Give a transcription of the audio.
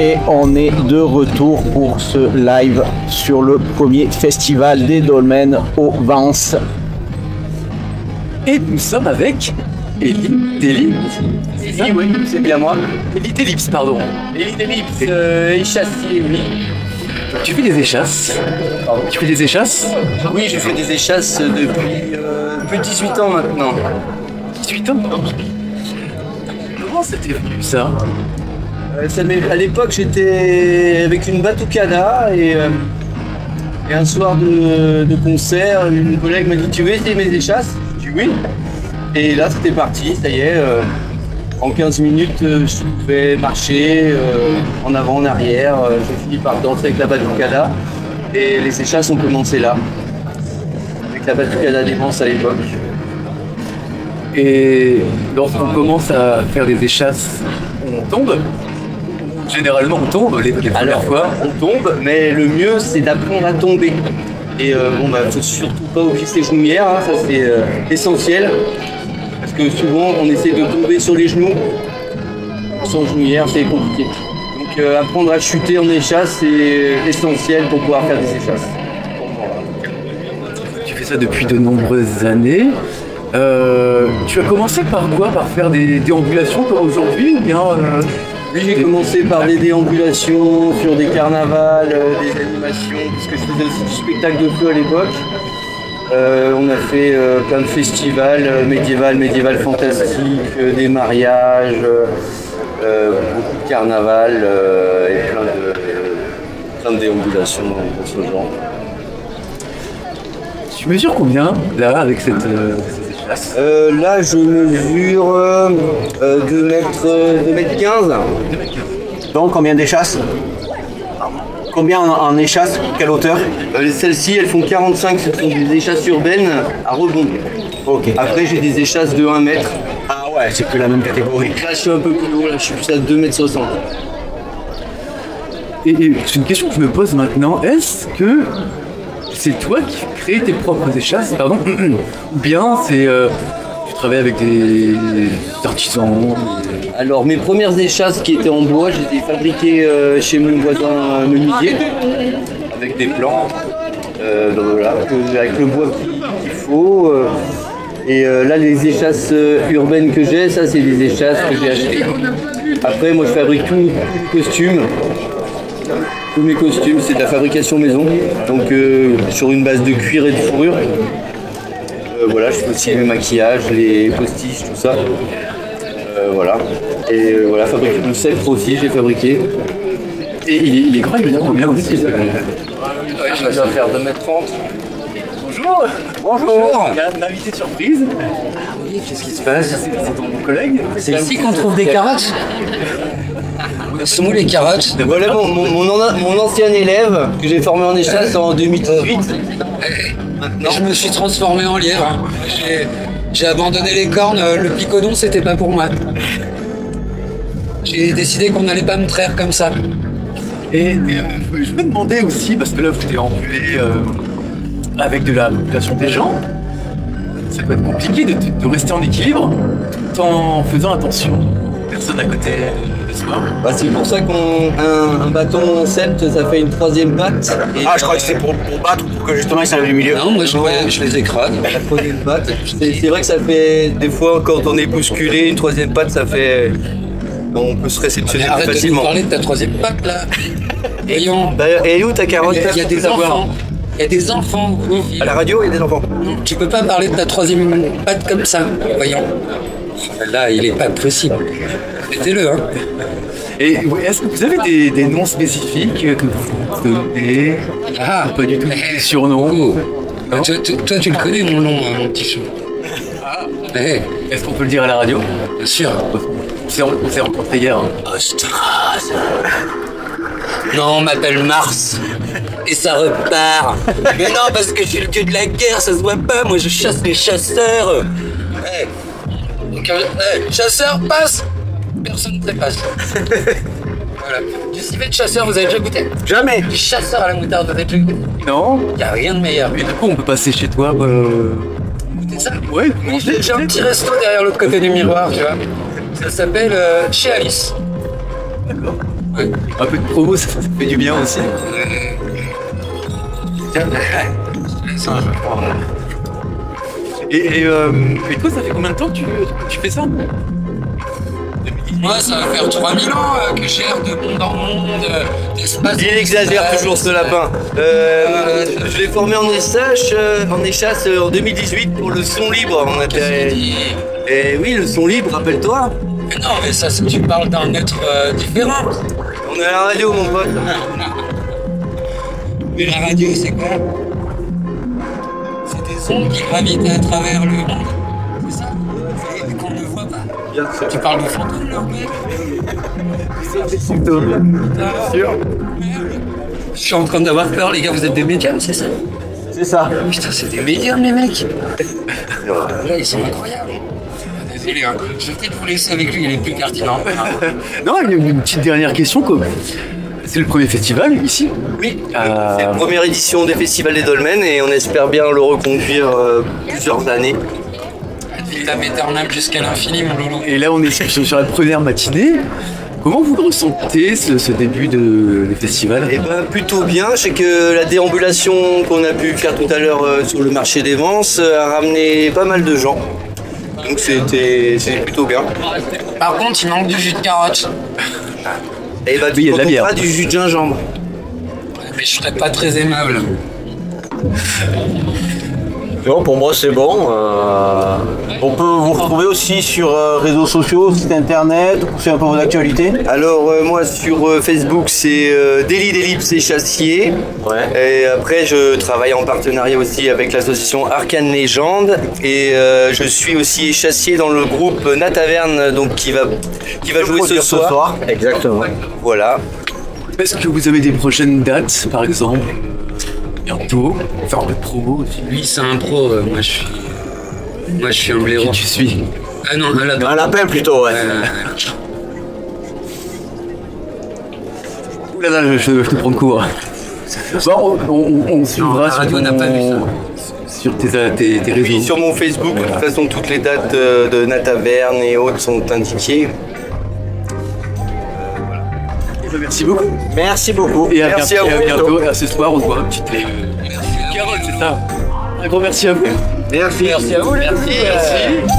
Et on est de retour pour ce live sur le premier festival des dolmens au Vence. Et nous sommes avec Élie Delips. Oui, c'est bien moi. Élie Delips, pardon. Élie Delips, échassier, oui. Tu fais des échasses. Pardon. Tu fais des échasses? Oui, j'ai fait des échasses depuis plus de 18 ans maintenant. 18 ans? Comment c'était venu ça? À l'époque, j'étais avec une batucada et un soir de concert, une collègue m'a dit « Tu veux essayer mes échasses ?» J'ai dit « Oui ». Et là, c'était parti, ça y est. En 15 minutes, je pouvais marcher en avant, en arrière. J'ai fini par danser avec la batucada et les échasses ont commencé là, avec la batucada des Vence à l'époque. Et lorsqu'on commence à faire des échasses, on tombe. Généralement, on tombe les premières fois. On tombe, mais le mieux, c'est d'apprendre à tomber. Et faut surtout pas oublier ses genouillères, hein, ça c'est essentiel. Parce que souvent, on essaie de tomber sur les genoux. Sans genouillères, c'est compliqué. Donc apprendre à chuter en échasse, c'est essentiel pour pouvoir faire des échasses. Tu fais ça depuis de nombreuses années. Tu as commencé par quoi? Par faire des déambulations comme aujourd'hui ou bien Oui, j'ai commencé par des déambulations sur des carnavals, des animations, parce que je faisais aussi du spectacle de feu à l'époque. On a fait plein de festivals médiéval fantastique, des mariages, beaucoup de carnaval et plein de déambulations dans ce genre. Tu mesures combien là avec ces échasses? Là je mesure 2m15. Donc combien d'échasses? Combien en échasse? Quelle hauteur? Celles-ci elles font 45, ce sont des échasses urbaines à rebond. Ok. Après j'ai des échasses de 1 mètre. Ah ouais, c'est plus la même catégorie. Là je suis un peu plus haut, là je suis plus à 2,60 m. Et c'est une question que je me pose maintenant, est-ce que c'est toi qui crées tes propres échasses, pardon, ou bien c'est tu travailles avec des artisans? Alors mes premières échasses qui étaient en bois, je les ai fabriquées chez mon voisin menuisier, avec des plans, voilà, avec le bois qu'il faut. Et là les échasses urbaines que j'ai, ça c'est des échasses que j'ai achetées. Après moi je fabrique tous les costumes. Tous mes costumes, c'est de la fabrication maison, donc sur une base de cuir et de fourrure. Voilà, je fais aussi mes maquillages, les postiches, tout ça. Voilà. Et voilà, fabriquer le sceptre aussi, j'ai fabriqué. Et il est grand, il mesure combien aussi? Je vais faire 2m30. Bonjour. Bonjour. Il y a un invité surprise. Ah oui, qu'est-ce qui se passe? C'est ton collègue. C'est ici qu'on trouve des carottes. C'est où les carottes? Voilà mon ancien élève que j'ai formé en échasse en 2018. Maintenant. Je me suis transformé en lièvre. J'ai abandonné les cornes, le picodon c'était pas pour moi. J'ai décidé qu'on n'allait pas me traire comme ça. Et je me demandais aussi, parce que là vous déambulez avec de la population des gens, ça peut être compliqué de rester en équilibre tout en faisant attention. Personne à côté de soi. Bah, c'est pour ça qu'un bâton sceptre, ça fait une 3e patte. Ah, je crois que c'est pour battre, pour que justement il s'enlève du milieu. Non, moi je les écrase. La 3e patte, c'est vrai que ça fait, des fois, quand on est bousculé, une 3e patte, ça fait... On peut se réceptionner plus facilement. Arrête de nous parler de ta 3e patte, là. Voyons. D'ailleurs, et où ta carotte? Il y a des enfants. Il y a des enfants. À la radio, il y a des enfants. Non, tu peux pas parler de ta 3e patte comme ça. Voyons. Là, il est pas possible. Mettez-le, hein. Et est-ce que vous avez des noms spécifiques que vous donnez? Ah, pas du tout des surnoms. Oh. Toi, tu le connais, mon nom, mon petit chou. Ah. Hey. Est-ce qu'on peut le dire à la radio? Bien sûr. On s'est rencontrés hier. Hein. Ostras. Non, on m'appelle Mars. Et ça repart. Mais non, parce que je suis le dieu de la guerre, ça se voit pas. Moi, je chasse les chasseurs. Hey. Donc, chasseur, passe. Personne ne passe. Voilà. Du civet de chasseur, vous avez déjà goûté? Jamais. Du chasseur à la moutarde, vous avez déjà goûté? Non. Y a rien de meilleur. Mais du coup, on peut passer chez toi. Goûtez ça? Ouais. J'ai un petit resto derrière l'autre côté du miroir, tu vois. Ça s'appelle Chez Alice. D'accord. Ouais. Un peu de promo, ça fait du bien aussi. Tiens, ça, je vais prendre. Et toi, ça fait combien de temps que tu fais ça? Moi, ça va faire 3000 ans que j'ai l'air de monde en monde, d'espace. Il exagère toujours ce lapin. Je l'ai formé en échasse en 2018 pour le son libre. Et oui, le son libre, rappelle-toi. Mais non, mais ça, tu parles d'un être différent. On est à la radio, mon pote. Mais la radio, c'est quoi? C'est des ondes qui gravitent à travers le monde. C'est ça? Et qu'on ne voit pas. Bien sûr. Tu parles de fantômes, là, mec? Sûr. Je suis en train d'avoir peur, les gars, vous êtes des médiums, c'est ça? C'est ça. Putain, c'est des médiums, les mecs. Là, ils sont incroyables. Désolé, hein. Je vais peut-être vous laisser avec lui, il est plus pertinent. Non, une petite dernière question. C'est le premier festival ici? Oui, c'est la première édition des Festivals des Dolmens et on espère bien le reconduire plusieurs années. Vitam éternel jusqu'à l'infini, mon loulou. Et là, on est sur la première matinée. Comment vous ressentez ce début des festivals? Eh ben plutôt bien, je sais que la déambulation qu'on a pu faire tout à l'heure sur le marché des Vents a ramené pas mal de gens. Donc c'est plutôt bien. Par contre, il manque du jus de carotte. Et bah Oui, il y a de la bière. du jus de gingembre. Mais je serais pas très aimable. Non, pour moi c'est bon. On peut vous retrouver aussi sur réseaux sociaux, site internet, c'est un peu vos actualités. Alors moi sur Facebook c'est Délit d'Ellipse et Chassier. Ouais. Et après je travaille en partenariat aussi avec l'association Arcane Légende. Et je suis aussi chassier dans le groupe Nataverne donc qui va jouer ce soir. Exactement. Voilà. Est-ce que vous avez des prochaines dates, par exemple? Bientôt, faire un peu de promo aussi. Lui, c'est un pro, moi je suis un blaireau. Qui tu suis? Ah non, un lapin. Un lapin plutôt, ouais. Ouh là là, je te prends de court. Bon, on suivra la radio n'a pas vu sur tes réseaux. Oui, sur mon Facebook, de toute façon toutes les dates de Nataverne et autres sont indiquées. Merci beaucoup. Merci beaucoup. Et à Merci bientôt. à vous. Et à bientôt. Et à ce soir, on se voit un petit carotte, c'est ça. Un gros merci à vous. Merci. Merci à vous, les Merci.